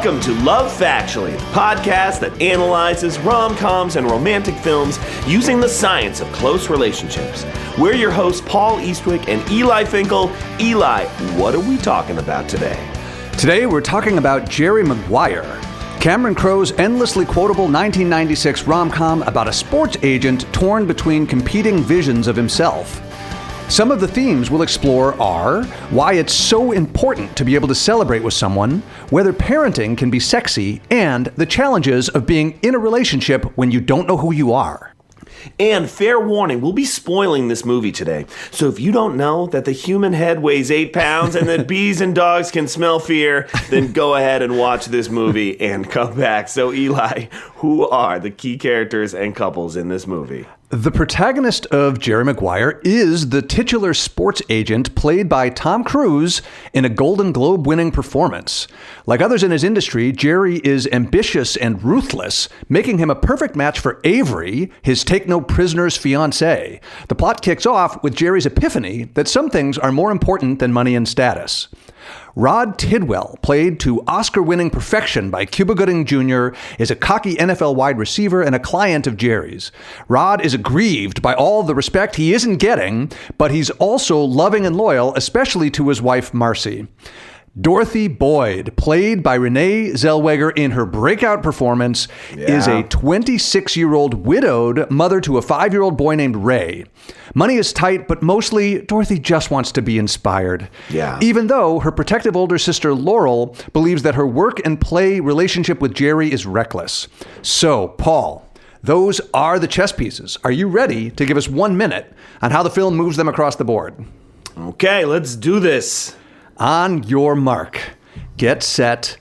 Welcome to Love Factually, the podcast that analyzes rom-coms and romantic films using the science of close relationships. We're your hosts, Paul Eastwick and Eli Finkel. Eli, what are we talking about today? Today we're talking about Jerry Maguire, Cameron Crowe's endlessly quotable 1996 rom-com about a sports agent torn between competing visions of himself. Some of the themes we'll explore are why it's so important to be able to celebrate with someone, whether parenting can be sexy, and the challenges of being in a relationship when you don't know who you are. And fair warning, we'll be spoiling this movie today. So if you don't know that the human head weighs 8 pounds and that bees and dogs can smell fear, then go ahead and watch this movie and come back. So Eli, who are the key characters and couples in this movie? The protagonist of Jerry Maguire is the titular sports agent played by Tom Cruise in a Golden Globe-winning performance. Like others in his industry, Jerry is ambitious and ruthless, making him a perfect match for Avery, his take-no-prisoners fiancée. The plot kicks off with Jerry's epiphany that some things are more important than money and status. Rod Tidwell, played to Oscar-winning perfection by Cuba Gooding Jr., is a cocky NFL wide receiver and a client of Jerry's. Rod is aggrieved by all the respect he isn't getting, but he's also loving and loyal, especially to his wife, Marcy. Dorothy Boyd, played by Renée Zellweger in her breakout performance, is a 26-year-old widowed mother to a 5-year-old boy named Ray. Money is tight, but mostly Dorothy just wants to be inspired. Even though her protective older sister Laurel believes that her work and play relationship with Jerry is reckless. So, Paul, those are the chess pieces. Are you ready to give us 1 minute on how the film moves them across the board? Okay, let's do this. On your mark, get set,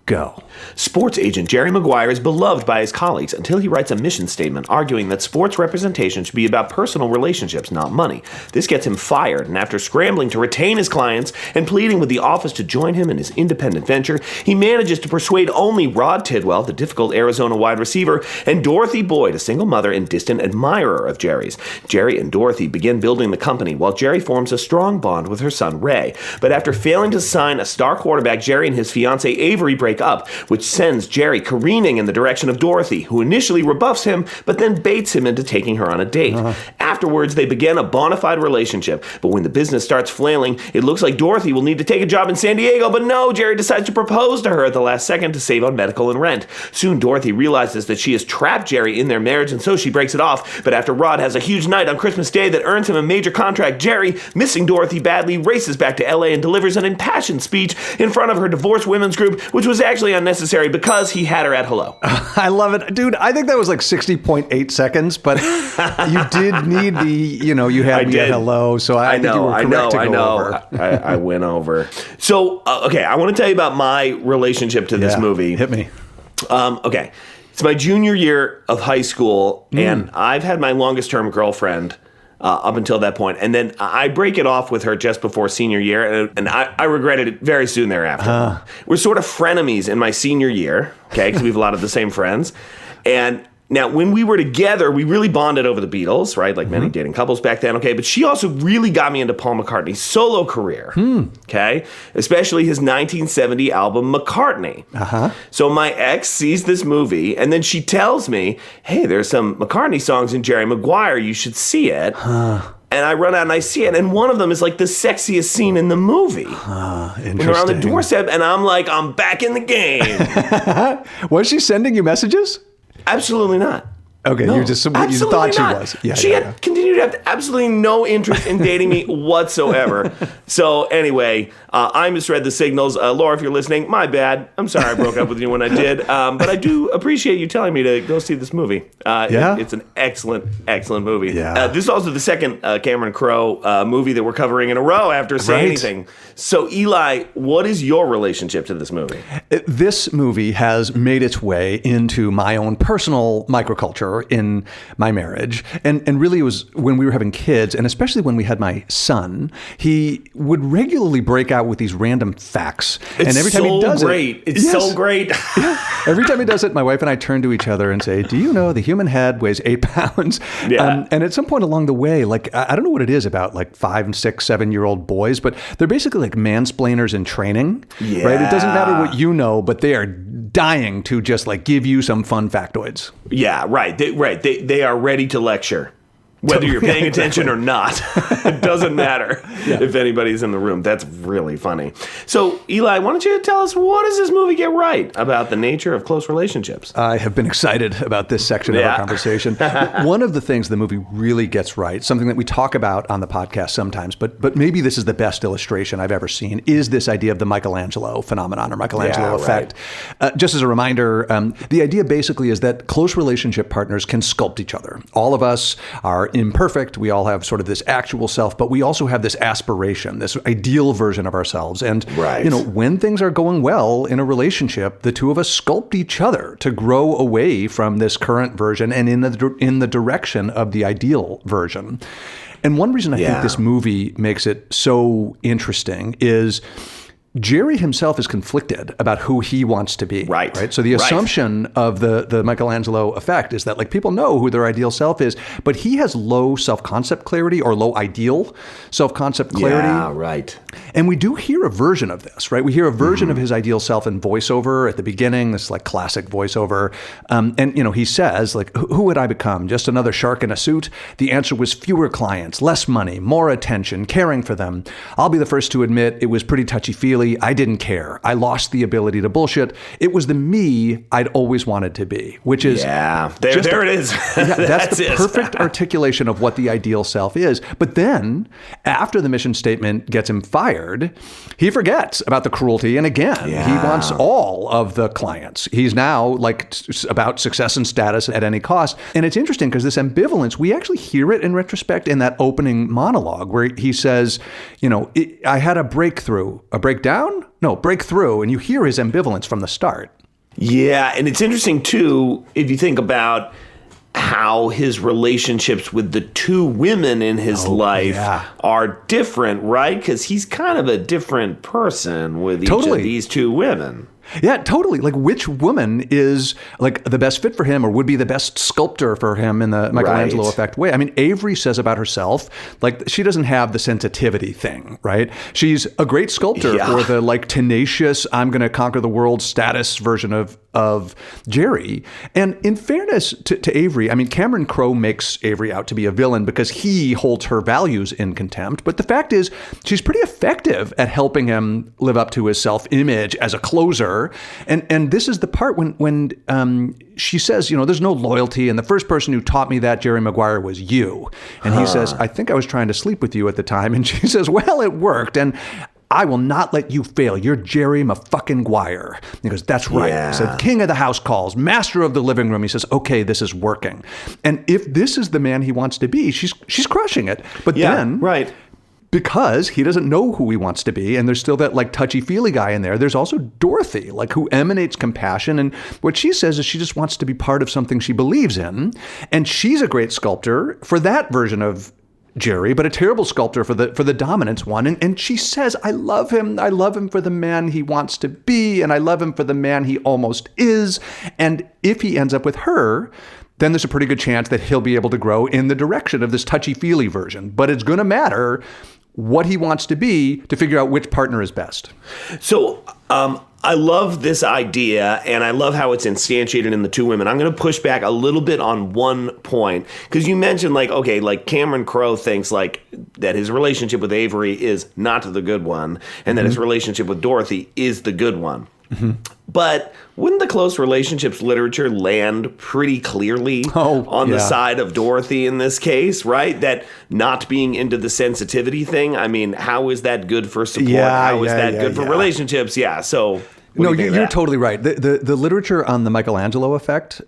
go. Sports agent Jerry Maguire is beloved by his colleagues until he writes a mission statement arguing that sports representation should be about personal relationships, not money. This gets him fired, and after scrambling to retain his clients and pleading with the office to join him in his independent venture, he manages to persuade only Rod Tidwell, the difficult Arizona wide receiver, and Dorothy Boyd, a single mother and distant admirer of Jerry's. Jerry and Dorothy begin building the company while Jerry forms a strong bond with her son Ray. But after failing to sign a star quarterback, Jerry and his fiancée Avery break up, which sends Jerry careening in the direction of Dorothy, who initially rebuffs him, but then baits him into taking her on a date. Afterwards, they begin a bona fide relationship, but when the business starts flailing, it looks like Dorothy will need to take a job in San Diego, but no, Jerry decides to propose to her at the last second to save on medical and rent. Soon, Dorothy realizes that she has trapped Jerry in their marriage, and so she breaks it off, but after Rod has a huge night on Christmas Day that earns him a major contract, Jerry, missing Dorothy badly, races back to LA and delivers an impassioned speech in front of her divorced women's group, which was actually unnecessary because he had her at hello. I love it. Dude, I think that was like 60.8 seconds, but you did need the, you had me at hello, so I think you were correct to go over. I went over. So, okay, I want to tell you about my relationship to this movie. Hit me. Okay, it's my junior year of high school, and I've had my longest-term girlfriend up until that point. And then I break it off with her just before senior year, and I regretted it very soon thereafter. We're sort of frenemies in my senior year, okay, because we have a lot of the same friends. And now, when we were together, we really bonded over the Beatles, right? Like many dating couples back then, okay? But she also really got me into Paul McCartney's solo career, okay? Especially his 1970 album, McCartney. So my ex sees this movie, and then she tells me, hey, there's some McCartney songs in Jerry Maguire. You should see it. And I run out and I see it, and one of them is like the sexiest scene in the movie. Interesting. When we're on the doorstep, and I'm like, I'm back in the game. Was she sending you messages? Absolutely not. Okay, No, you thought she was. She had continued to have absolutely no interest in dating me whatsoever. So anyway, I misread the signals. Laura, if you're listening, my bad. I'm sorry I broke up with you when I did. But I do appreciate you telling me to go see this movie. It's an excellent, excellent movie. This is also the second Cameron Crowe movie that we're covering in a row after Say Anything. So Eli, what is your relationship to this movie? This movie has made its way into my own personal microculture trigger in my marriage. And really it was when we were having kids, and especially when we had my son, he would regularly break out with these random facts. It's and every time so he does great. It, it's so great. Every time he does it, my wife and I turn to each other and say, do you know the human head weighs 8 pounds? Yeah. And at some point along the way, like, I don't know what it is about like 5 and 6, 7-year-old boys, but they're basically like mansplainers in training, right? It doesn't matter what you know, but they are dying to just like give you some fun factoids. Yeah, right. They are ready to lecture. Whether you're paying attention or not, it doesn't matter if anybody's in the room. That's really funny. So, Eli, why don't you tell us, what does this movie get right about the nature of close relationships? I have been excited about this section of our conversation. One of the things the movie really gets right, something that we talk about on the podcast sometimes, but maybe this is the best illustration I've ever seen, is this idea of the Michelangelo phenomenon or Michelangelo effect. Right. Just as a reminder, the idea basically is that close relationship partners can sculpt each other. All of us are imperfect. We all have sort of this actual self, but we also have this aspiration, this ideal version of ourselves. And, when things are going well in a relationship, the two of us sculpt each other to grow away from this current version and in the direction of the ideal version. And one reason I think this movie makes it so interesting is Jerry himself is conflicted about who he wants to be. Right. So the assumption of the Michelangelo effect is that like people know who their ideal self is, but he has low self-concept clarity or low ideal self-concept clarity. Yeah, right. And we do hear a version of this, right? We hear a version of his ideal self in voiceover at the beginning, this like classic voiceover. And he says like, who would I become? Just another shark in a suit? The answer was fewer clients, less money, more attention, caring for them. I'll be the first to admit it was pretty touchy-feely. I didn't care. I lost the ability to bullshit. It was the me I'd always wanted to be, which is... there it is. That's the perfect articulation of what the ideal self is. But then, after the mission statement gets him fired, he forgets about the cruelty. And again, he wants all of the clients. He's now like about success and status at any cost. And it's interesting because this ambivalence, we actually hear it in retrospect in that opening monologue where he says, I had a breakthrough, a breakdown? No, breakthrough. And you hear his ambivalence from the start. Yeah, and it's interesting, too, if you think about how his relationships with the two women in his life are different, right? Because he's kind of a different person with each of these two women. Yeah, totally. Like which woman is like the best fit for him or would be the best sculptor for him in the Michelangelo effect way? I mean, Avery says about herself, like she doesn't have the sensitivity thing, right? She's a great sculptor for the like tenacious, I'm going to conquer the world status version of Jerry. And in fairness to Avery, I mean, Cameron Crowe makes Avery out to be a villain because he holds her values in contempt. But the fact is, she's pretty effective at helping him live up to his self-image as a closer. And this is the part when she says, there's no loyalty. And the first person who taught me that, Jerry Maguire, was you. And he says, I think I was trying to sleep with you at the time. And she says, well, it worked. And I will not let you fail. You're Jerry Maguire. He goes, that's right. Yeah. He said, king of the house calls, master of the living room. He says, okay, this is working. And if this is the man he wants to be, she's crushing it. But then, because he doesn't know who he wants to be, and there's still that like touchy-feely guy in there, there's also Dorothy, like who emanates compassion. And what she says is she just wants to be part of something she believes in. And she's a great sculptor for that version of Jerry, but a terrible sculptor for the dominance one. And she says, I love him. I love him for the man he wants to be, and I love him for the man he almost is. And if he ends up with her, then there's a pretty good chance that he'll be able to grow in the direction of this touchy-feely version. But it's going to matter what he wants to be to figure out which partner is best. So I love this idea, and I love how it's instantiated in the two women. I'm going to push back a little bit on one point, because you mentioned, like Cameron Crowe thinks, like, that his relationship with Avery is not the good one, and that his relationship with Dorothy is the good one. But wouldn't the close relationships literature land pretty clearly on the side of Dorothy in this case, right? That not being into the sensitivity thing, I mean, how is that good for support? How is that good for relationships? Yeah, so... What No, do you think of you're that? totally right. The literature on the Michelangelo effect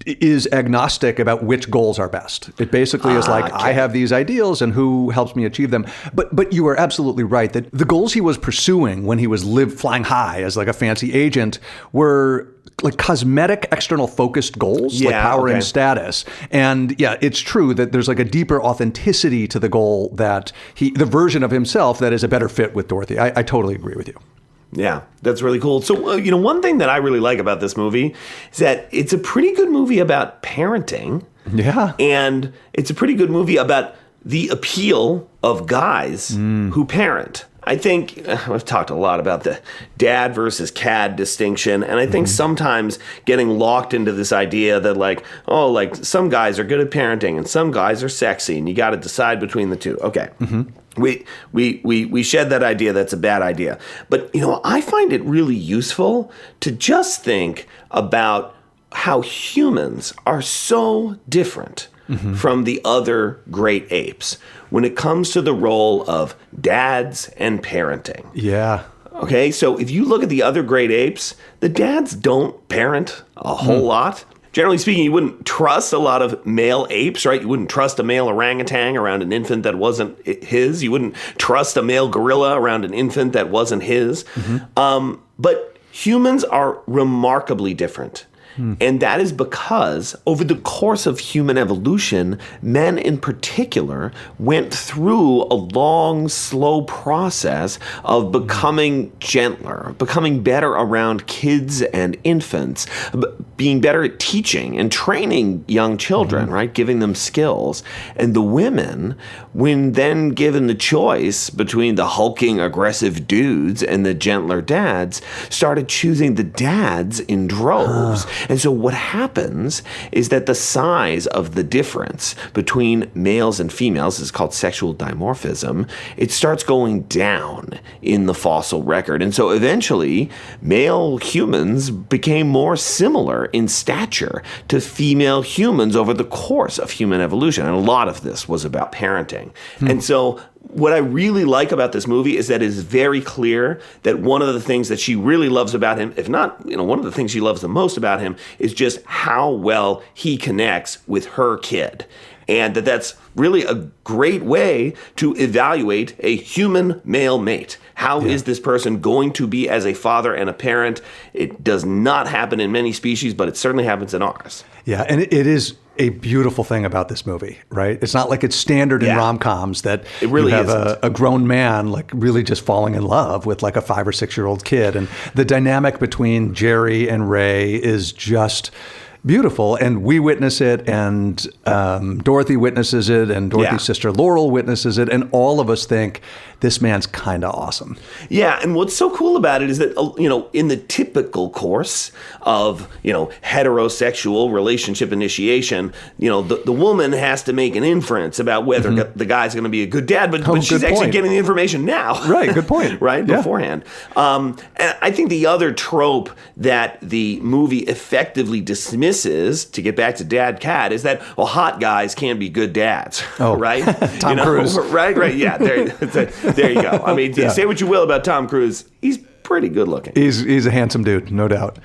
is agnostic about which goals are best. It basically is like, okay. I have these ideals and who helps me achieve them. But you are absolutely right that the goals he was pursuing when he was flying high as like a fancy agent were like cosmetic, external focused goals, like power and status. And yeah, it's true that there's like a deeper authenticity to the goal that the version of himself that is a better fit with Dorothy. I totally agree with you. Yeah, that's really cool. So, one thing that I really like about this movie is that it's a pretty good movie about parenting. Yeah. And it's a pretty good movie about the appeal of guys who parent. I think I've talked a lot about the dad versus cad distinction, and I think sometimes getting locked into this idea that like some guys are good at parenting and some guys are sexy, and you got to decide between the two. Okay. We shed that idea. That's a bad idea. But, I find it really useful to just think about how humans are so different from the other great apes when it comes to the role of dads and parenting. Yeah. Okay, so if you look at the other great apes, the dads don't parent a whole lot. Generally speaking, you wouldn't trust a lot of male apes, right? You wouldn't trust a male orangutan around an infant that wasn't his. You wouldn't trust a male gorilla around an infant that wasn't his. But humans are remarkably different. And that is because over the course of human evolution, men in particular went through a long, slow process of becoming gentler, becoming better around kids and infants, being better at teaching and training young children, right? Giving them skills. And the women, when then given the choice between the hulking, aggressive dudes and the gentler dads, started choosing the dads in droves. And so what happens is that the size of the difference between males and females is called sexual dimorphism. It starts going down in the fossil record. And so eventually, male humans became more similar in stature to female humans over the course of human evolution. And a lot of this was about parenting. And so what I really like about this movie is that it is very clear that one of the things that she really loves about him, if not, one of the things she loves the most about him, is just how well he connects with her kid. And that's really a great way to evaluate a human male mate. How is this person going to be as a father and a parent? It does not happen in many species, but it certainly happens in ours. Yeah, and it is a beautiful thing about this movie, right? It's not like it's standard in rom-coms that it really you have a grown man like really just falling in love with like a 5 or 6 year old kid. And the dynamic between Jerry and Ray is just beautiful, and we witness it, and Dorothy witnesses it, and Dorothy's sister Laurel witnesses it, and all of us think this man's kind of awesome. Yeah, and what's so cool about it is that, in the typical course of, heterosexual relationship initiation, the woman has to make an inference about whether the guy's going to be a good dad, but she's actually getting the information now. Right, good point. Right, beforehand. And I think the other trope that the movie effectively dismisses, to get back to dad cat, is that, hot guys can be good dads. Oh, right? Tom Cruise. Right, yeah, there you go. I mean, say what you will about Tom Cruise, he's pretty good looking. He's a handsome dude, no doubt.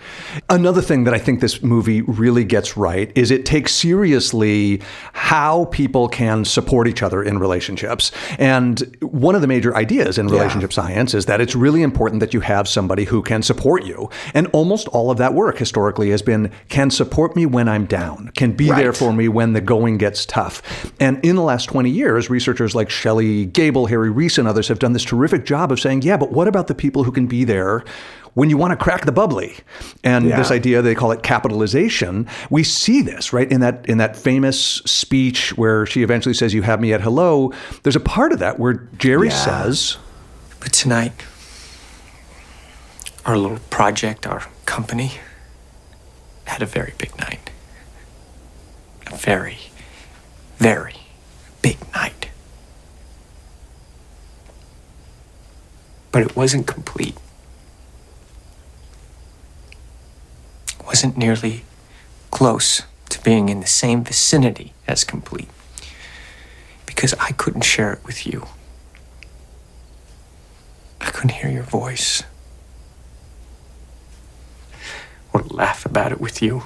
Another thing that I think this movie really gets right is it takes seriously how people can support each other in relationships. And one of the major ideas in relationship science is that it's really important that you have somebody who can support you. And almost all of that work historically has been, can support me when I'm down, can be there for me when the going gets tough. And in the last 20 years, researchers like Shelley Gable, Harry Reese, and others have done this terrific job of saying, but what about the people who can be there when you want to crack the bubbly? And this idea, they call it capitalization. We see this, right, in that famous speech where she eventually says, "You have me at hello." There's a part of that where Jerry says, "But tonight, our little project, our company, had a very big night. A very, very big night. But it wasn't complete. It wasn't nearly close to being in the same vicinity as complete. Because I couldn't share it with you. I couldn't hear your voice. laugh about it with you.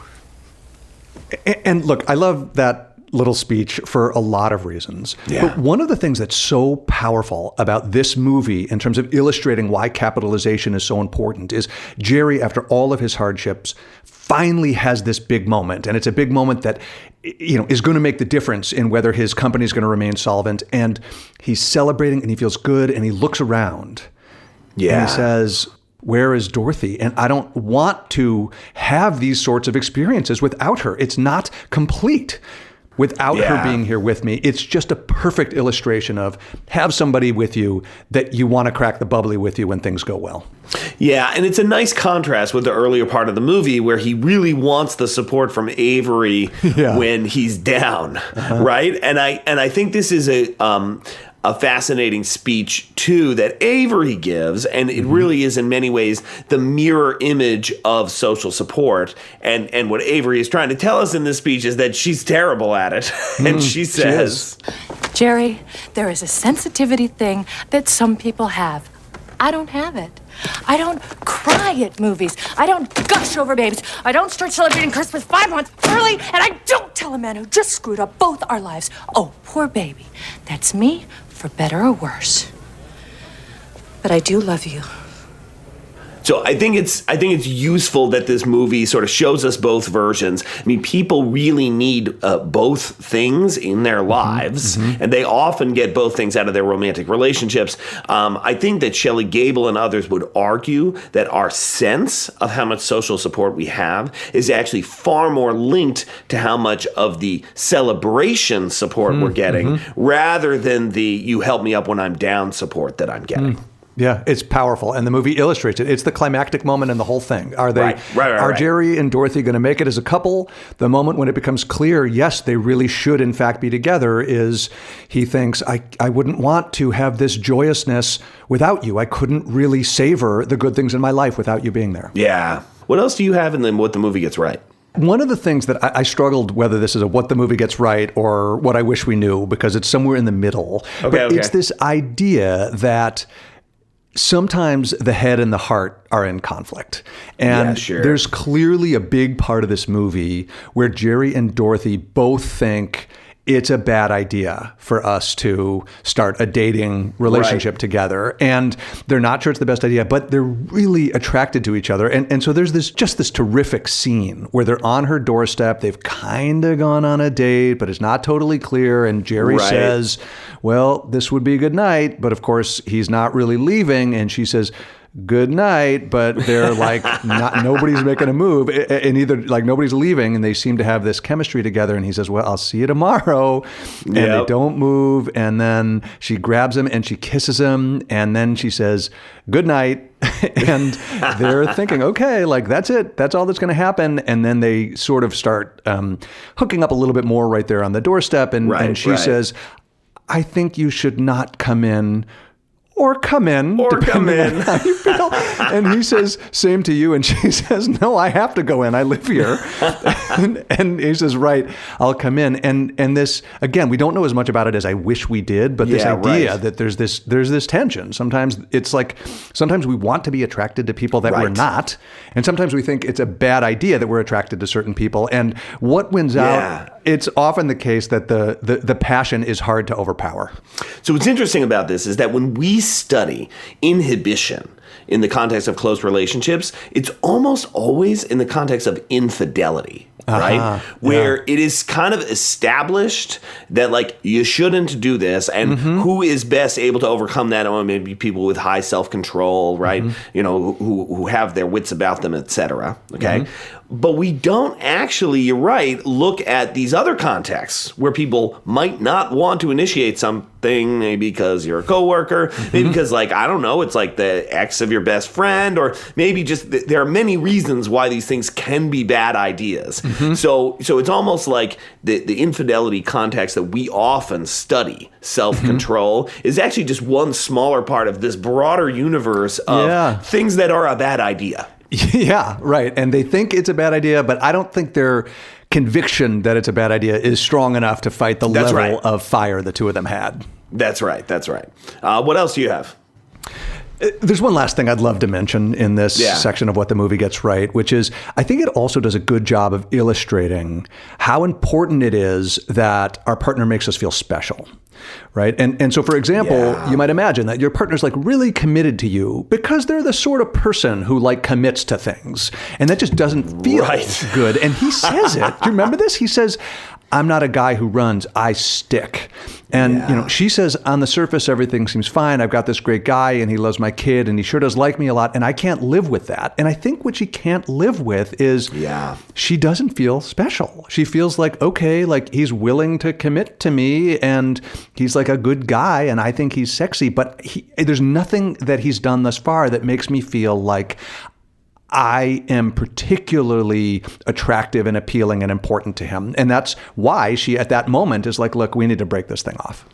And look, I love that little speech for a lot of reasons. Yeah. But one of the things that's so powerful about this movie in terms of illustrating why capitalization is so important is Jerry, after all of his hardships, finally has this big moment. And it's a big moment that, is going to make the difference in whether his company is going to remain solvent. And he's celebrating and he feels good and he looks around. Yeah. And he says, where is Dorothy? And I don't want to have these sorts of experiences without her. It's not complete without her being here with me. It's just a perfect illustration of have somebody with you that you want to crack the bubbly with you when things go well. Yeah, and it's a nice contrast with the earlier part of the movie where he really wants the support from Avery when he's down, right? And I think this is a fascinating speech, too, that Avery gives, and it really is in many ways the mirror image of social support. And what Avery is trying to tell us in this speech is that she's terrible at it. And she says, Jerry, there is a sensitivity thing that some people have. I don't have it. I don't cry at movies. I don't gush over babies. I don't start celebrating Christmas 5 months early, and I don't tell a man who just screwed up both our lives, oh, poor baby. That's me, for better or worse. But I do love you. So I think it's useful that this movie sort of shows us both versions. I mean, people really need both things in their lives, and they often get both things out of their romantic relationships. I think that Shelley Gable and others would argue that our sense of how much social support we have is actually far more linked to how much of the celebration support we're getting rather than the you help me up when I'm down support that I'm getting. Yeah, it's powerful, and the movie illustrates it. It's the climactic moment in the whole thing. Are they? Are Jerry and Dorothy going to make it as a couple? The moment when it becomes clear, yes, they really should, in fact, be together. Is he thinks I wouldn't want to have this joyousness without you. I couldn't really savor the good things in my life without you being there. Yeah. What else do you have in them? What the movie gets right? One of the things that I struggled whether this is a what the movie gets right or what I wish we knew, because it's somewhere in the middle. But it's this idea that sometimes the head and the heart are in conflict. And there's clearly a big part of this movie where Jerry and Dorothy both think it's a bad idea for us to start a dating relationship together. And they're not sure it's the best idea, but they're really attracted to each other. And so there's this terrific scene where they're on her doorstep. They've kind of gone on a date, but it's not totally clear. And Jerry says, well, this would be a good night. But of course, he's not really leaving. And she says, good night, but they're like, nobody's making a move, and either like nobody's leaving, and they seem to have this chemistry together. And he says, well, I'll see you tomorrow. And they don't move. And then she grabs him and she kisses him. And then she says, good night. And they're thinking, okay, like that's it. That's all that's going to happen. And then they sort of start hooking up a little bit more right there on the doorstep. And she says, I think you should not come in. Or come in. Or come in. How you feel. And he says, same to you. And she says, no, I have to go in. I live here. and he says, right, I'll come in. And this, again, we don't know as much about it as I wish we did, but this idea that there's this tension. Sometimes it's like, sometimes we want to be attracted to people that we're not. And sometimes we think it's a bad idea that we're attracted to certain people. And what wins out, it's often the case that the passion is hard to overpower. So what's interesting about this is that when we study inhibition in the context of close relationships, it's almost always in the context of infidelity, right? Where it is kind of established that like you shouldn't do this, and who is best able to overcome that? Oh, maybe people with high self-control, right? You know, who have their wits about them, etc. Okay. But we don't actually, you're right, look at these other contexts where people might not want to initiate something, maybe because you're a coworker, maybe because, like, I don't know, it's like the ex of your best friend, or maybe just there are many reasons why these things can be bad ideas. So it's almost like the infidelity context that we often study, self-control, is actually just one smaller part of this broader universe of things that are a bad idea. Yeah, right. And they think it's a bad idea, but I don't think their conviction that it's a bad idea is strong enough to fight the level of fire the two of them had. That's right. What else do you have? There's one last thing I'd love to mention in this section of what the movie gets right, which is I think it also does a good job of illustrating how important it is that our partner makes us feel special. Right. And so, for example, you might imagine that your partner's like really committed to you because they're the sort of person who like commits to things. And that just doesn't feel good. And he says it. Do you remember this? He says, I'm not a guy who runs, I stick. And, she says, on the surface, everything seems fine. I've got this great guy and he loves my kid and he sure does like me a lot. And I can't live with that. And I think what she can't live with is she doesn't feel special. She feels like, okay, like he's willing to commit to me and he's like a good guy and I think he's sexy. But there's nothing that he's done thus far that makes me feel like I am particularly attractive and appealing and important to him. And that's why she, at that moment, is like, look, we need to break this thing off.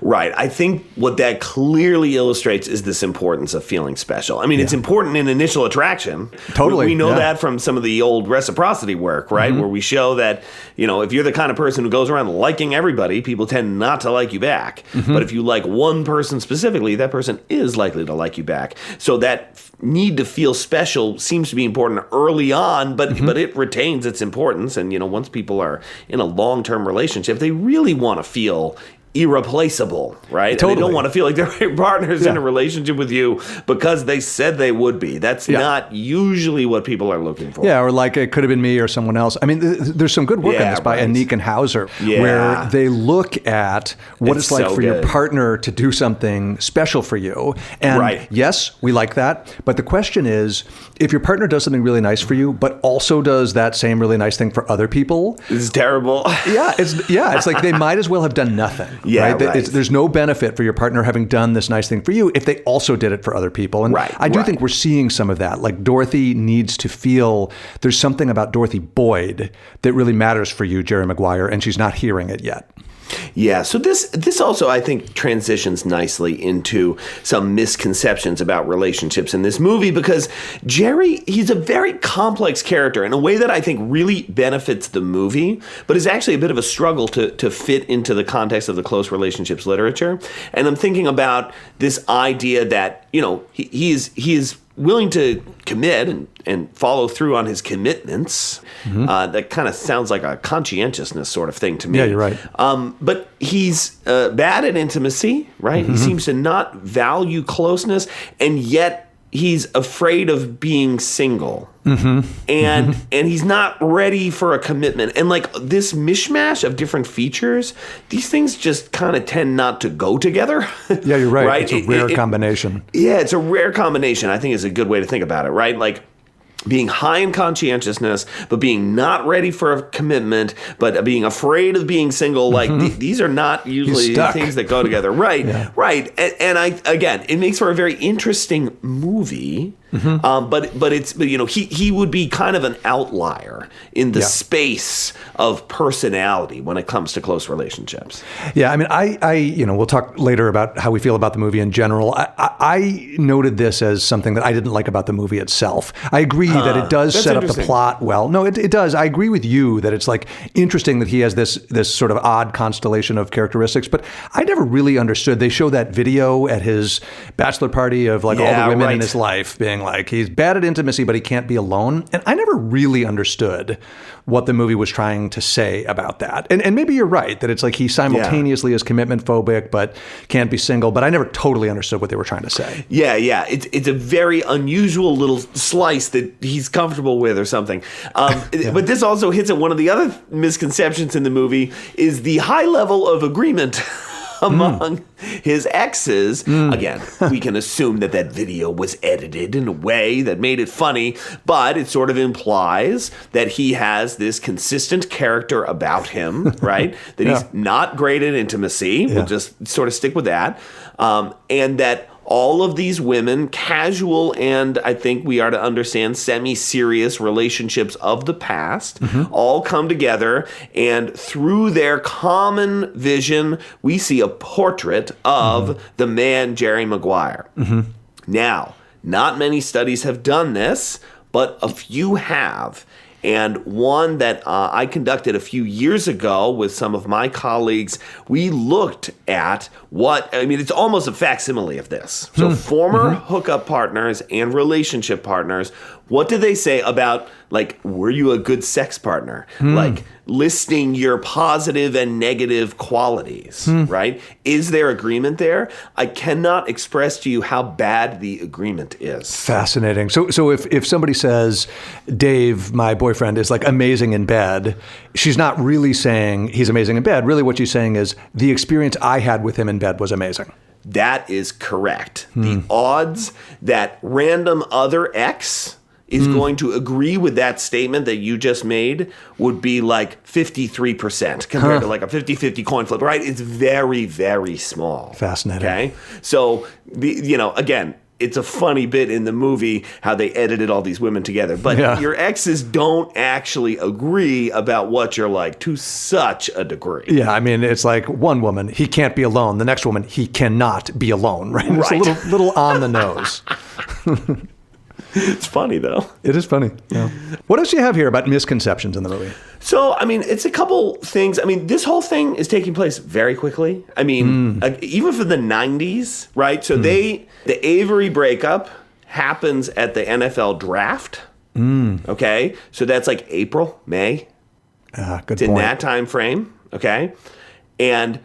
Right. I think what that clearly illustrates is this importance of feeling special. I mean, it's important in initial attraction. Totally. We know that from some of the old reciprocity work, right? Where we show that, if you're the kind of person who goes around liking everybody, people tend not to like you back. But if you like one person specifically, that person is likely to like you back. So that need to feel special seems to be important early on, but it retains its importance. And, once people are in a long-term relationship, they really want to feel irreplaceable, right? Totally. And they don't want to feel like their partner's in a relationship with you because they said they would be. That's not usually what people are looking for. Yeah, or like it could have been me or someone else. I mean, there's some good work on this by Anik and Hauser, where they look at what it's like for your partner to do something special for you. And yes, we like that. But the question is, if your partner does something really nice for you, but also does that same really nice thing for other people. This is terrible. It's like they might as well have done nothing. There's no benefit for your partner having done this nice thing for you if they also did it for other people. And I do think we're seeing some of that. Like Dorothy needs to feel there's something about Dorothy Boyd that really matters for you, Jerry Maguire, and she's not hearing it yet. Yeah, so this also, I think, transitions nicely into some misconceptions about relationships in this movie because Jerry, he's a very complex character in a way that I think really benefits the movie, but is actually a bit of a struggle to fit into the context of the close relationships literature. And I'm thinking about this idea that, he is willing to commit and follow through on his commitments. That kind of sounds like a conscientiousness sort of thing to me. Yeah, you're right. But he's bad at intimacy, right? He seems to not value closeness, and yet he's afraid of being single. And he's not ready for a commitment. And like this mishmash of different features, these things just kind of tend not to go together. Yeah, you're right. Right? It's a rare combination. Yeah, it's a rare combination, I think is a good way to think about it, right? Like being high in conscientiousness, but being not ready for a commitment, but being afraid of being single. Like these are not usually things that go together. Right, right. And again, it makes for a very interesting movie. But he would be kind of an outlier in the space of personality when it comes to close relationships. Yeah, I mean, we'll talk later about how we feel about the movie in general. I noted this as something that I didn't like about the movie itself. I agree that it does set up the plot well. No, it does. I agree with you that it's like interesting that he has this sort of odd constellation of characteristics, but I never really understood. They show that video at his bachelor party of like all the women in his life being like, he's bad at intimacy, but he can't be alone. And I never really understood what the movie was trying to say about that. And maybe you're right, that it's like he simultaneously is commitment phobic, but can't be single. But I never totally understood what they were trying to say. Yeah. It's a very unusual little slice that he's comfortable with or something. But this also hits at one of the other misconceptions in the movie is the high level of agreement among his exes. Again, we can assume that video was edited in a way that made it funny, but it sort of implies that he has this consistent character about him, right? That he's not great at intimacy. We'll just sort of stick with that. And that all of these women, casual and I think we are to understand semi-serious relationships of the past, all come together, and through their common vision, we see a portrait of the man Jerry Maguire. Now, not many studies have done this, but a few have. and one that I conducted a few years ago with some of my colleagues. We looked at it's almost a facsimile of this. So former hookup partners and relationship partners, what do they say about, like, were you a good sex partner? Like, listing your positive and negative qualities, right? Is there agreement there? I cannot express to you how bad the agreement is. Fascinating. So if somebody says, Dave, my boyfriend, is like amazing in bed, she's not really saying he's amazing in bed. Really what she's saying is the experience I had with him in bed was amazing. That is correct. The odds that random other X is going to agree with that statement that you just made would be like 53% compared to like a 50-50 coin flip, right? It's very, very small. Fascinating. Okay? So, again, it's a funny bit in the movie how they edited all these women together. But your exes don't actually agree about what you're like to such a degree. Yeah, I mean, it's like one woman, he can't be alone. The next woman, he cannot be alone, right? It's a little on the nose. It's funny, though. It is funny. Yeah. What else do you have here about misconceptions in the movie? So, it's a couple things. This whole thing is taking place very quickly. Even for the 90s, right? So the Avery breakup happens at the NFL draft. Okay? So that's like April, May. Good it's point. in that time frame, okay? And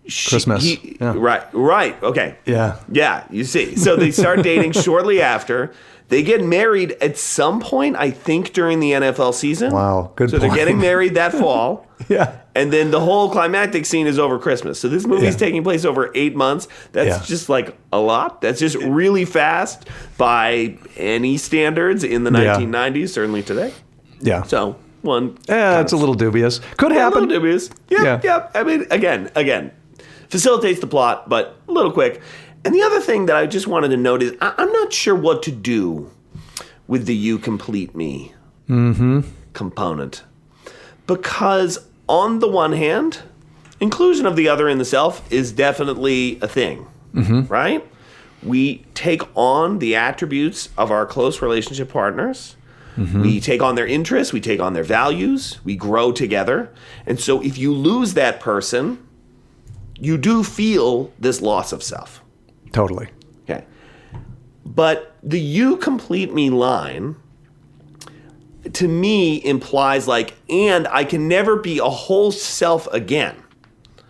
Christmas. Right, okay. Yeah, you see. So they start dating shortly after. They get married at some point, I think, during the NFL season. Wow, good So point. they're getting married that fall. Yeah. And then the whole climactic scene is over Christmas. So this movie is taking place over 8 months. That's just like a lot. That's just really fast by any standards in the 1990s, certainly today. Yeah. So it's a little dubious. Could happen. A little dubious. Yeah. Again, facilitates the plot, but a little quick. And the other thing that I just wanted to note is I'm not sure what to do with the "you complete me" component. Because on the one hand, inclusion of the other in the self is definitely a thing, right? We take on the attributes of our close relationship partners. We take on their interests. We take on their values. We grow together. And so if you lose that person, you do feel this loss of self. Totally. Okay. But the "you complete me" line, to me, implies like, and I can never be a whole self again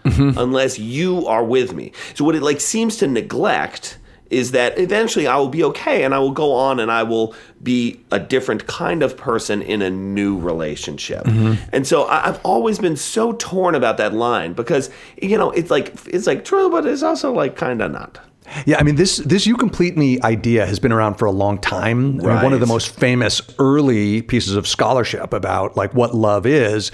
unless you are with me. So what it seems to neglect is that eventually I will be okay and I will go on and I will be a different kind of person in a new relationship. And so I've always been so torn about that line because, it's like true, but it's also kind of not. Yeah, this "you complete me" idea has been around for a long time. Right. One of the most famous early pieces of scholarship about what love is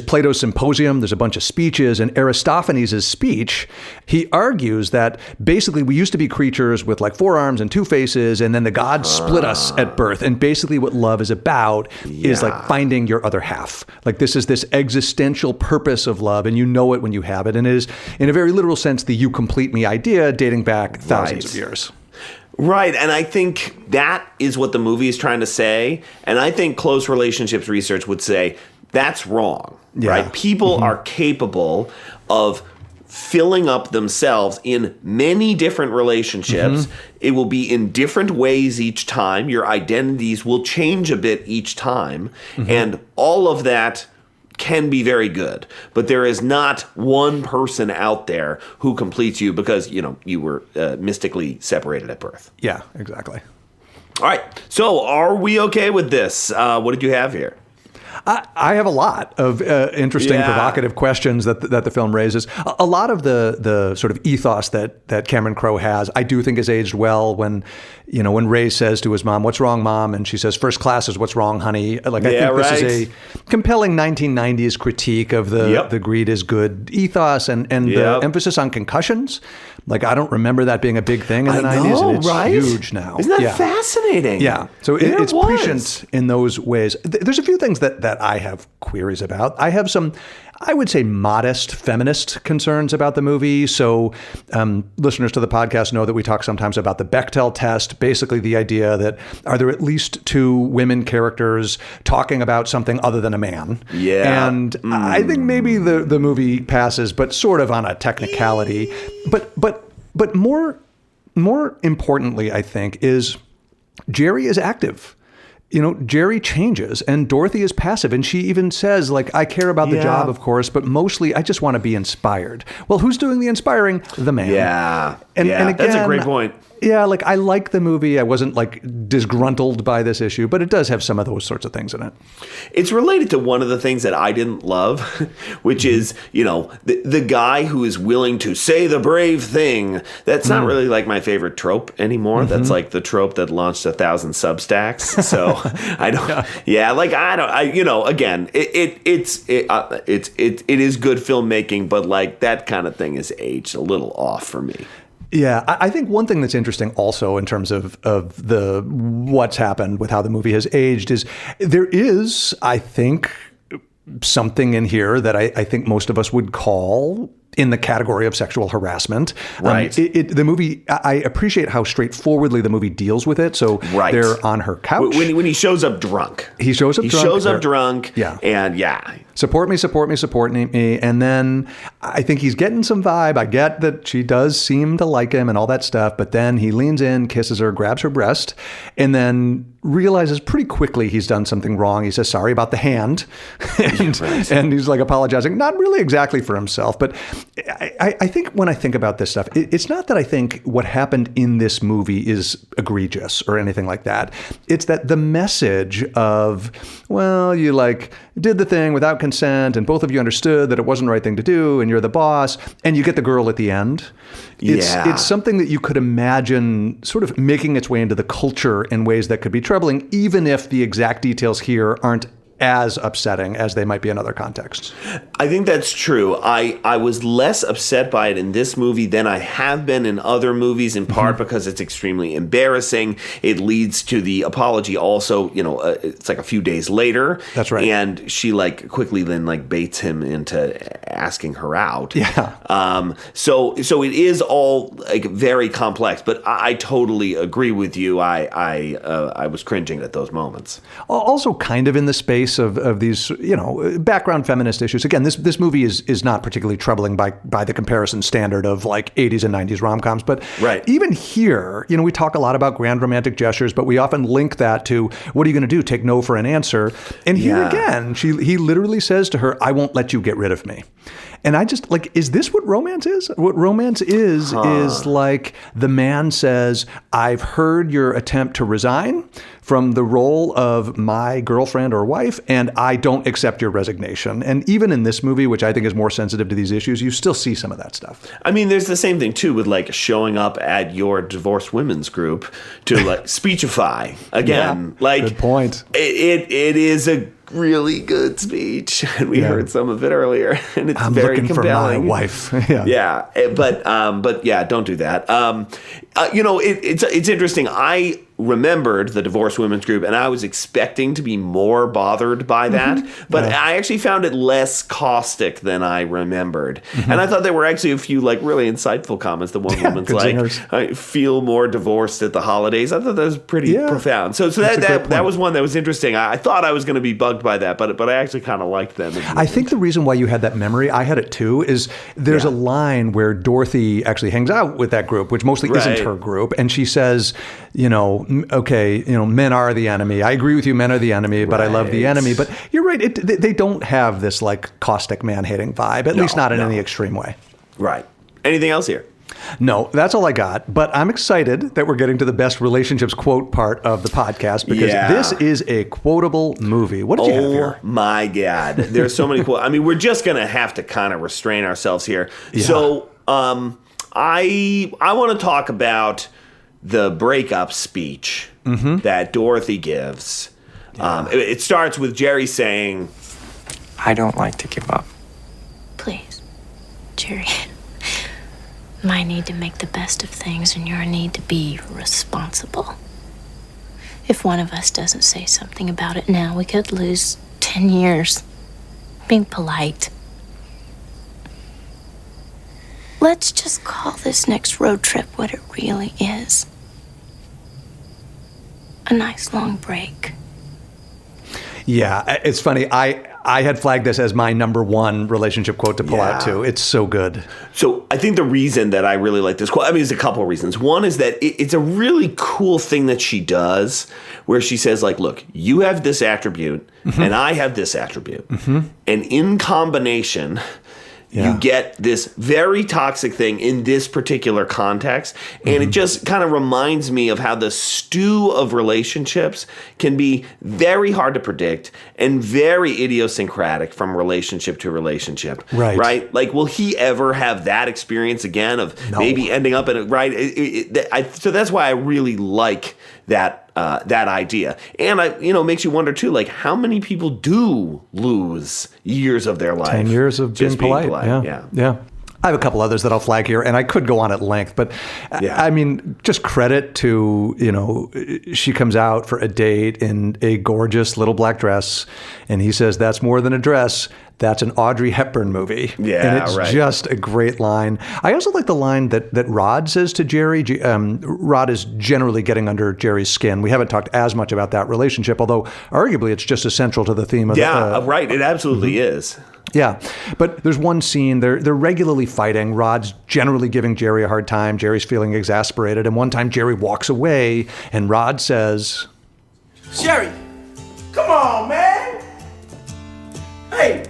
Plato's Symposium. There's a bunch of speeches, and Aristophanes' speech, he argues that basically we used to be creatures with 4 arms and 2 faces, and then the gods split us at birth. And basically what love is about is finding your other half. This is this existential purpose of love, and you know it when you have it. And it is, in a very literal sense, the "you complete me" idea dating back thousands of years. Right, and I think that is what the movie is trying to say, and I think close relationships research would say that's wrong, right? People are capable of filling up themselves in many different relationships. It will be in different ways each time. Your identities will change a bit each time, and all of that can be very good, but there is not one person out there who completes you because, you were mystically separated at birth. Yeah, exactly. All right. So are we okay with this? What did you have here? I have a lot of interesting, provocative questions that the film raises. A lot of the sort of ethos that Cameron Crowe has, I do think has aged well. When Ray says to his mom, "What's wrong, Mom?" and she says, "First class is what's wrong, honey." I think this is a compelling 1990s critique of the greed is good ethos and the emphasis on concussions. I don't remember that being a big thing in the 90s, and it's huge now. Isn't that fascinating? Yeah. So it's prescient in those ways. There's a few things that that I have queries about. I have some, I would say, modest feminist concerns about the movie. So listeners to the podcast know that we talk sometimes about the Bechdel test, basically the idea that are there at least two women characters talking about something other than a man? Yeah. And I think maybe the movie passes, but sort of on a technicality. But more importantly, I think, is Jerry is active. Jerry changes and Dorothy is passive. And she even says, like, I care about the job, of course, but mostly I just want to be inspired. Well, who's doing the inspiring? The man. Yeah. And again, that's a great point. Yeah, like, I like the movie. I wasn't, like, disgruntled by this issue, but it does have some of those sorts of things in it. It's related to one of the things that I didn't love, which is, the guy who is willing to say the brave thing. That's not really, like, my favorite trope anymore. That's, like, the trope that launched 1,000 Substacks. So I don't, again, it is good filmmaking, but, like, that kind of thing is aged a little off for me. Yeah, I think one thing that's interesting also in terms of the what's happened with how the movie has aged is there is, I think, something in here that I think most of us would call in the category of sexual harassment. Right. The movie, I appreciate how straightforwardly the movie deals with it. So they're on her couch. When he shows up drunk. He shows up drunk. Yeah. And yeah. Support me. And then I think he's getting some vibe. I get that she does seem to like him and all that stuff. But then he leans in, kisses her, grabs her breast, and then realizes pretty quickly he's done something wrong. He says sorry about the hand. And he's like apologizing, not really exactly for himself. But I think when I think about this stuff, it's not that I think what happened in this movie is egregious or anything like that. It's that the message of, well, you like did the thing without consent and both of you understood that it wasn't the right thing to do and you're the boss and you get the girl at the end. It's something that you could imagine sort of making its way into the culture in ways that could be troubling, even if the exact details here aren't as upsetting as they might be in other contexts. I think that's true. I was less upset by it in this movie than I have been in other movies, in part because it's extremely embarrassing. It leads to the apology also, it's like a few days later. That's right. And she like quickly then like baits him into asking her out. Yeah. So it is all like very complex, but I totally agree with you. I was cringing at those moments. Also kind of in the space of these, background feminist issues. Again, this movie is not particularly troubling by the comparison standard of like 80s and 90s rom-coms. But even here, we talk a lot about grand romantic gestures, but we often link that to what are you going to do? Take no for an answer. And here again, he literally says to her, I won't let you get rid of me. And I just like, is this what romance is? What romance is like the man says, I've heard your attempt to resign from the role of my girlfriend or wife, and I don't accept your resignation. And even in this movie, which I think is more sensitive to these issues, you still see some of that stuff. I mean, there's the same thing, too, with like showing up at your divorced women's group to like speechify again. Yeah, like, good point. It is a really good speech, and we heard some of it earlier, and it's very compelling. For my wife. But yeah, don't do that. It's interesting. I remembered the divorced women's group, and I was expecting to be more bothered by that, but I actually found it less caustic than I remembered. And I thought there were actually a few like really insightful comments. The one woman's like, I feel more divorced at the holidays. I thought that was pretty profound. So that was one that was interesting. I thought I was going to be bugged by that, but I actually kind of liked them. I think the reason why you had that memory, I had it too, is there's a line where Dorothy actually hangs out with that group, which mostly isn't her group, and she says, men are the enemy. I agree with you, men are the enemy, but I love the enemy. But you're right, they don't have this like caustic man-hating vibe, at least not in any extreme way. Right. Anything else here? No, that's all I got. But I'm excited that we're getting to the best relationships quote part of the podcast because this is a quotable movie. What did you have here? Oh my God. There's so many quotes. I mean, we're just going to have to kind of restrain ourselves here. Yeah. So I want to talk about the breakup speech that Dorothy gives. It starts with Jerry saying, I don't like to give up. Please, Jerry. My need to make the best of things and your need to be responsible. If one of us doesn't say something about it now, we could lose 10 years. Being polite. Let's just call this next road trip what it really is. A nice long break. Yeah, it's funny. I had flagged this as my number one relationship quote to pull out too. It's so good. So I think the reason that I really like this quote, I mean, there's a couple of reasons. One is that it's a really cool thing that she does where she says, like, look, you have this attribute and I have this attribute. And in combination, you get this very toxic thing in this particular context. And it just kind of reminds me of how the stew of relationships can be very hard to predict and very idiosyncratic from relationship to relationship. Right? Like, will he ever have that experience again of maybe ending up in it? Right? So that's why I really like that idea. And it makes you wonder too, like, how many people do lose years of their life? 10 years of being polite. Yeah. I have a couple others that I'll flag here, and I could go on at length, but I mean, just credit to, she comes out for a date in a gorgeous little black dress, and he says, that's more than a dress. That's an Audrey Hepburn movie. Yeah, and it's just a great line. I also like the line that Rod says to Jerry. Rod is generally getting under Jerry's skin. We haven't talked as much about that relationship, although arguably it's just essential to the theme of right. It absolutely is. Yeah, but there's one scene, they're regularly fighting. Rod's generally giving Jerry a hard time. Jerry's feeling exasperated. And one time Jerry walks away and Rod says, Jerry, come on, man. Hey,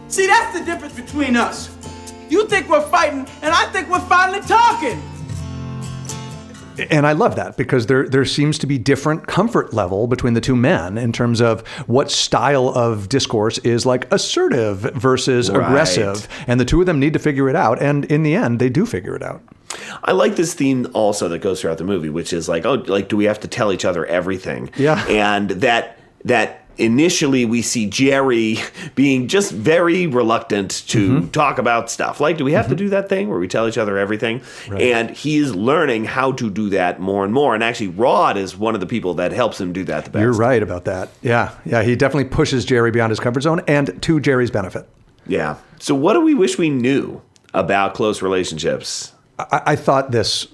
see, that's the difference between us. You think we're fighting, and I think we're finally talking. And I love that because there seems to be different comfort level between the two men in terms of what style of discourse is like assertive versus aggressive. And the two of them need to figure it out. And in the end, they do figure it out. I like this theme also that goes throughout the movie, which is like, do we have to tell each other everything? Yeah. And that initially we see Jerry being just very reluctant to talk about stuff. Like, do we have to do that thing where we tell each other everything? Right. And he's learning how to do that more and more. And actually, Rod is one of the people that helps him do that the best. You're right about that. Yeah. He definitely pushes Jerry beyond his comfort zone and to Jerry's benefit. Yeah. So what do we wish we knew about close relationships? I thought this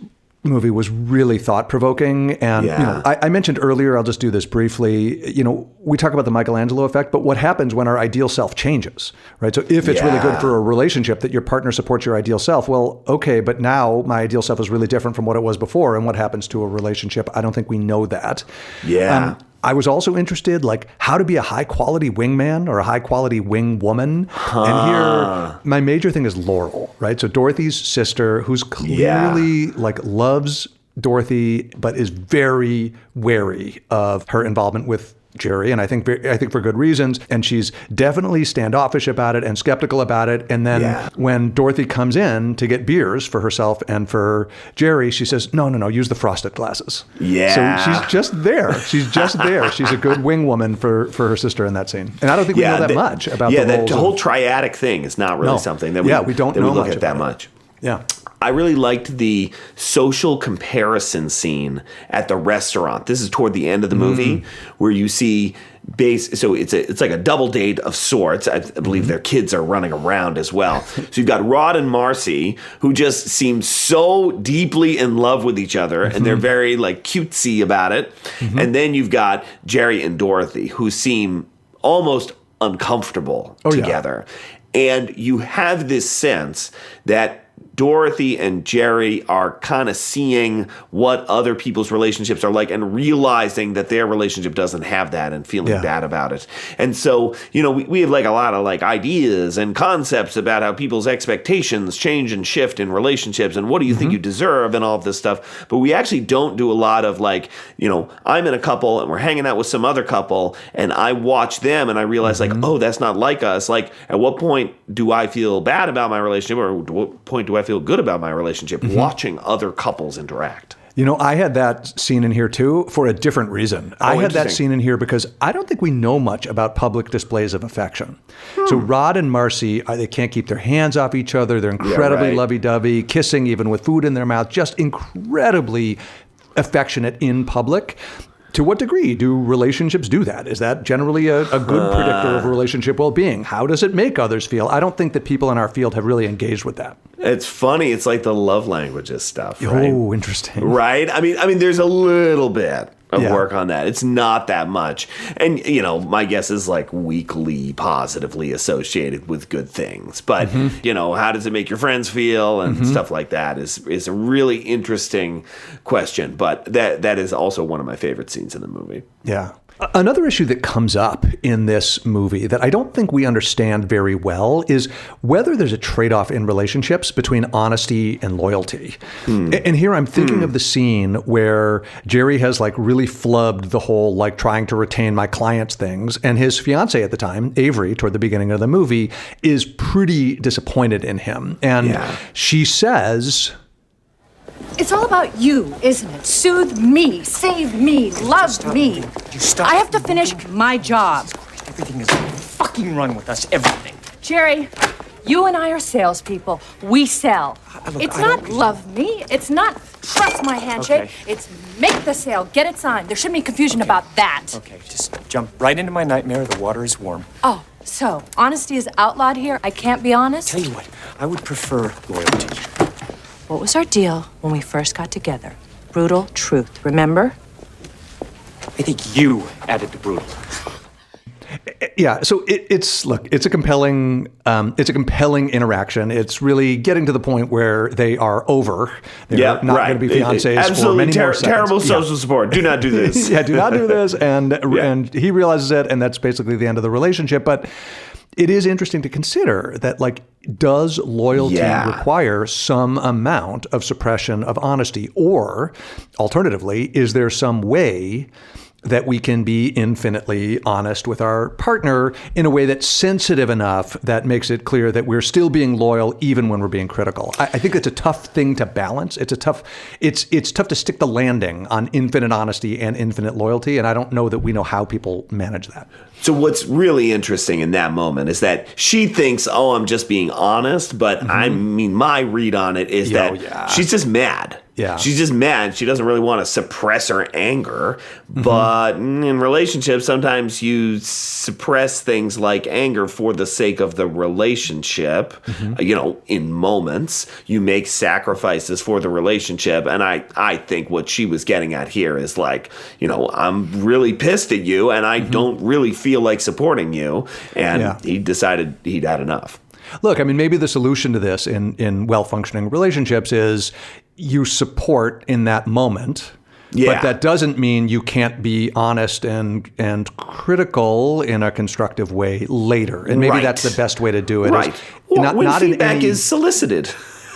movie was really thought-provoking. And I mentioned earlier, I'll just do this briefly, we talk about the Michelangelo effect, but what happens when our ideal self changes, right? So if it's really good for a relationship that your partner supports your ideal self, well, okay, but now my ideal self is really different from what it was before. And what happens to a relationship? I don't think we know that. Yeah. I was also interested, like, how to be a high-quality wingman or a high-quality wing woman. And here, my major thing is Laurel, right? So Dorothy's sister, who's clearly, like, loves Dorothy, but is very wary of her involvement with Jerry, and I think for good reasons. And she's definitely standoffish about it and skeptical about it. And then when Dorothy comes in to get beers for herself and for Jerry, she says, no, use the frosted glasses. Yeah. So she's just there. She's just there. She's a good wing woman for her sister in that scene. And I don't think we know that much about the roles. The whole triadic thing is not really something that we don't look at that much. Yeah. I really liked the social comparison scene at the restaurant. This is toward the end of the movie where you see so it's like a double date of sorts. I believe their kids are running around as well. So you've got Rod and Marcy, who just seem so deeply in love with each other, and they're very like cutesy about it. And then you've got Jerry and Dorothy, who seem almost uncomfortable together. And you have this sense that Dorothy and Jerry are kind of seeing what other people's relationships are like and realizing that their relationship doesn't have that and feeling bad about it. And so, we have like a lot of like ideas and concepts about how people's expectations change and shift in relationships and what do you think you deserve and all of this stuff. But we actually don't do a lot of like, I'm in a couple and we're hanging out with some other couple and I watch them and I realize like, oh, that's not like us. Like, at what point do I feel bad about my relationship or at what point do I feel good about my relationship watching other couples interact? I had that scene in here too for a different reason. I had that scene in here because I don't think we know much about public displays of affection. So Rod and Marcy, they can't keep their hands off each other. They're incredibly lovey-dovey, kissing even with food in their mouth, just incredibly affectionate in public. To what degree do relationships do that? Is that generally a good predictor of relationship well-being? How does it make others feel? I don't think that people in our field have really engaged with that. It's funny. It's like the love languages stuff, right? Oh, interesting. Right? I mean, there's a little bit of work on that. It's not that much. And, my guess is like weakly positively associated with good things. But, how does it make your friends feel and stuff like that is a really interesting question. But that is also one of my favorite scenes in the movie. Yeah. Another issue that comes up in this movie that I don't think we understand very well is whether there's a trade-off in relationships between honesty and loyalty. And here I'm thinking of the scene where Jerry has like really flubbed the whole like trying to retain my clients things, and his fiance at the time, Avery, toward the beginning of the movie, is pretty disappointed in him. And she says, It's all about you, isn't it? Soothe me, save me, love me. You stop. I have to finish my job. Everything is fucking run with us. Everything. Jerry, you and I are salespeople. We sell. Look, It's I not don't- love me. It's not trust my handshake. Okay. It's make the sale, get it signed. There shouldn't be confusion about that. Okay, just jump right into my nightmare. The water is warm. Oh, so honesty is outlawed here? I can't be honest? Tell you what, I would prefer loyalty. What was our deal when we first got together? Brutal truth, remember? I think you added the brutal. yeah, so it's a compelling interaction. It's really getting to the point where they are over. They're not going to be fiancés for many more seconds. Terrible social support. Do not do this. Do not do this. And he realizes it, and that's basically the end of the relationship. But it is interesting to consider that, like, does loyalty require some amount of suppression of honesty? Or, alternatively, is there some way that we can be infinitely honest with our partner in a way that's sensitive enough that makes it clear that we're still being loyal even when we're being critical? I think it's a tough thing to balance. It's tough to stick the landing on infinite honesty and infinite loyalty, and I don't know that we know how people manage that. So what's really interesting in that moment is that she thinks, I'm just being honest, but I mean, my read on it is that she's just mad. Yeah. She's just mad. She doesn't really want to suppress her anger. But in relationships, sometimes you suppress things like anger for the sake of the relationship. In moments, you make sacrifices for the relationship. And I think what she was getting at here is like, I'm really pissed at you and I don't really feel like supporting you. And he decided he'd had enough. Look, I mean, maybe the solution to this in well-functioning relationships is you support in that moment. But that doesn't mean you can't be honest and critical in a constructive way later. And maybe that's the best way to do it. Right. When feedback is solicited.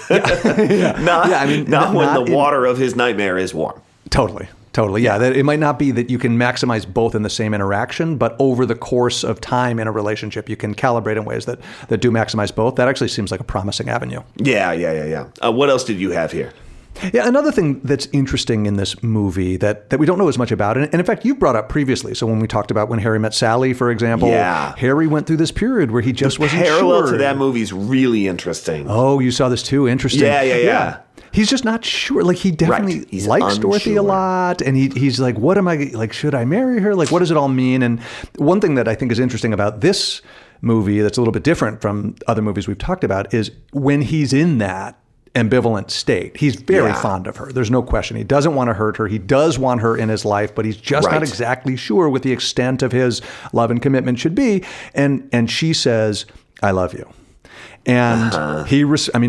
Not when the water of his nightmare is warm. Totally. Yeah, that it might not be that you can maximize both in the same interaction, but over the course of time in a relationship, you can calibrate in ways that do maximize both. That actually seems like a promising avenue. Yeah. What else did you have here? Yeah, another thing that's interesting in this movie that we don't know as much about, and in fact, you've brought up previously. So when we talked about When Harry Met Sally, for example, Harry went through this period where he just wasn't sure. The parallel to that movie is really interesting. Oh, you saw this too? Interesting. Yeah. He's just not sure. Like, he definitely likes Dorothy a lot. And he's like, what am I, like, should I marry her? Like, what does it all mean? And one thing that I think is interesting about this movie that's a little bit different from other movies we've talked about is when he's in that ambivalent state, he's very fond of her. There's no question. He doesn't want to hurt her. He does want her in his life, but he's just not exactly sure what the extent of his love and commitment should be. And she says, I love you. And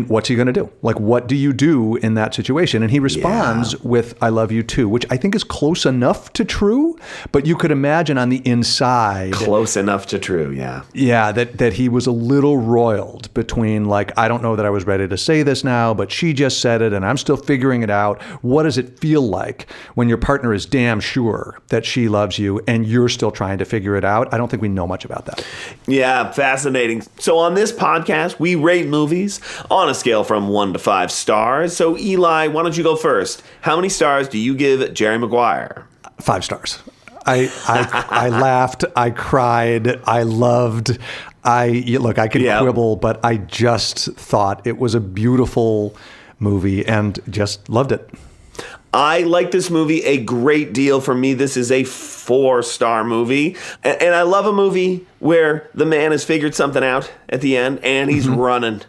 what's he going to do? Like, what do you do in that situation? And he responds with, I love you too, which I think is close enough to true, but you could imagine on the inside. Close enough to true, yeah. Yeah, that he was a little roiled between, like, I don't know that I was ready to say this now, but she just said it and I'm still figuring it out. What does it feel like when your partner is damn sure that she loves you and you're still trying to figure it out? I don't think we know much about that. Yeah, fascinating. So on this podcast, we rate movies on a scale from 1 to 5 stars. So Eli, why don't you go first? How many stars do you give Jerry Maguire? 5 stars. I laughed, I cried, I loved. I could quibble, but I just thought it was a beautiful movie and just loved it. I like this movie a great deal. For me, this is a 4-star movie. And I love a movie where the man has figured something out at the end and he's running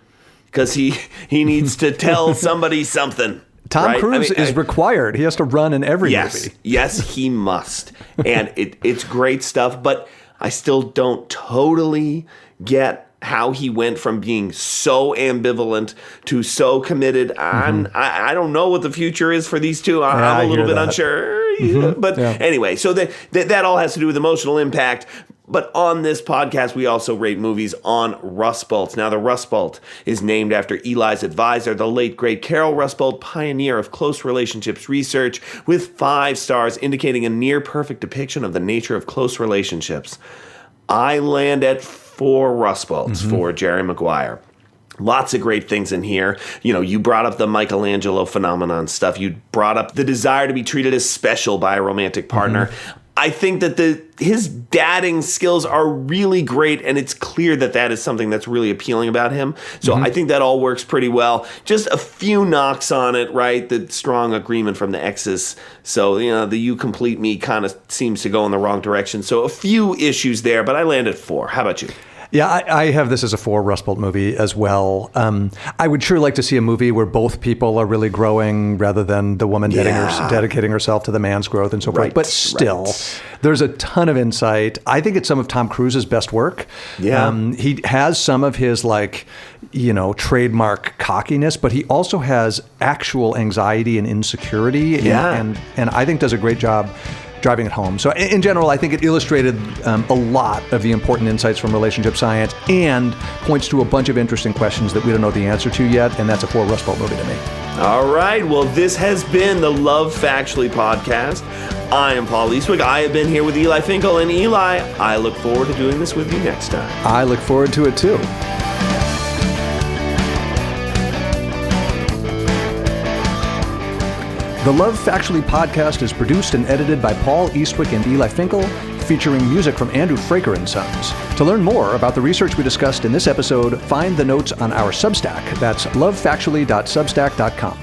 because he needs to tell somebody something. Tom Cruise is required. He has to run in every movie. Yes, he must. And it's great stuff, but I still don't totally get how he went from being so ambivalent to so committed. I don't know what the future is for these two. I'm a little bit unsure. But anyway, so that all has to do with emotional impact. But on this podcast, we also rate movies on Rust Bolt. Now, the Rust Bolt is named after Eli's advisor, the late, great Carol Rust Bolt, pioneer of close relationships research, with 5 stars, indicating a near-perfect depiction of the nature of close relationships. I land at 4 Rust Bolts for Jerry Maguire. Lots of great things in here. You know, you brought up the Michelangelo phenomenon stuff. You brought up the desire to be treated as special by a romantic partner. I think that his dadding skills are really great, and it's clear that is something that's really appealing about him. So I think that all works pretty well. Just a few knocks on it, right? The strong agreement from the exes. So, you know, the you complete me kind of seems to go in the wrong direction. So a few issues there, but I land at 4. How about you? Yeah, I have this as a 4 Rust Bolt movie as well. I would sure like to see a movie where both people are really growing rather than the woman dedicating herself to the man's growth and so forth. But still, there's a ton of insight. I think it's some of Tom Cruise's best work. Yeah. He has some of his, trademark cockiness, but he also has actual anxiety and insecurity. And I think does a great job driving it home. So in general, I think it illustrated a lot of the important insights from relationship science and points to a bunch of interesting questions that we don't know the answer to yet, and that's a 4 Rust Bolt movie to me. All right, well, this has been the Love Factually podcast. I am Paul Eastwick. I have been here with Eli Finkel, and Eli, I look forward to doing this with you next time. I look forward to it too. The Love Factually podcast is produced and edited by Paul Eastwick and Eli Finkel, featuring music from Andrew Fraker and Sons. To learn more about the research we discussed in this episode, find the notes on our Substack. That's lovefactually.substack.com.